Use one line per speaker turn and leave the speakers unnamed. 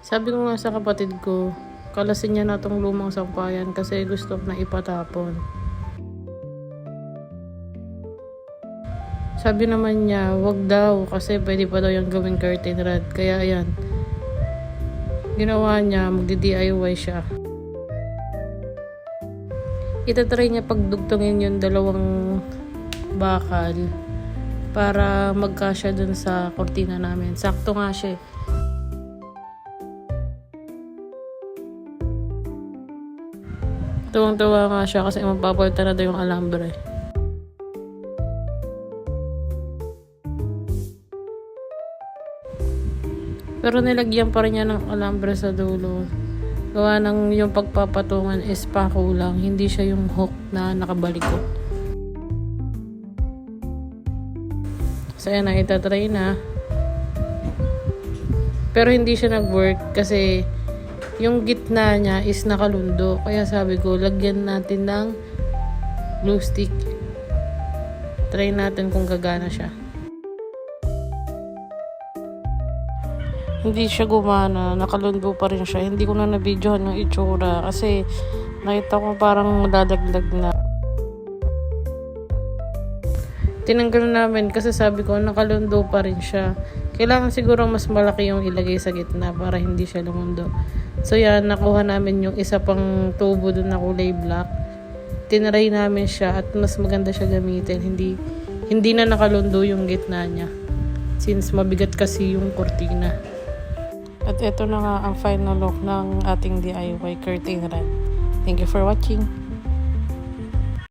Sabi ko nga sa kapatid ko, kalasin niya na tong lumang sampayan kasi gusto na ipatapon. Sabi naman niya, wag daw kasi pwede pa daw yung gawing curtain rod. Kaya ayan, ginawa niya, magdi-DIY siya. Itatry niya pagdugtungin yung dalawang bakal para magkasya dun sa kortina namin. Sakto nga siya. Tuwang-tuwa nga siya kasi magpapalitan na daw yung alambre. Pero nilagyan pa rin niya ng alambre sa dulo. Gawa ng yung pagpapatungan is pakulang. Hindi siya yung hook na nakabalikot. So yan na, itatry na. Pero hindi siya nag-work kasi yung gitna niya is nakalundo. Kaya sabi ko, lagyan natin ng glue stick. Try natin kung gagana siya. Hindi siya gumana. Nakalundo pa rin siya. Hindi ko na na-videohan yung itsura kasi nakita ko parang madadagdag na. Tinanggal namin kasi sabi ko nakalundo pa rin siya. Kailangan siguro mas malaki yung ilagay sa gitna para hindi siya lumundo. So yan, nakuha namin yung isa pang tubo dun na kulay black. Tinry namin siya at mas maganda siya gamitin. Hindi na nakalundo yung gitna niya. Since mabigat kasi yung kortina. At ito na nga ang final look ng ating DIY curtain rod. Thank you for watching.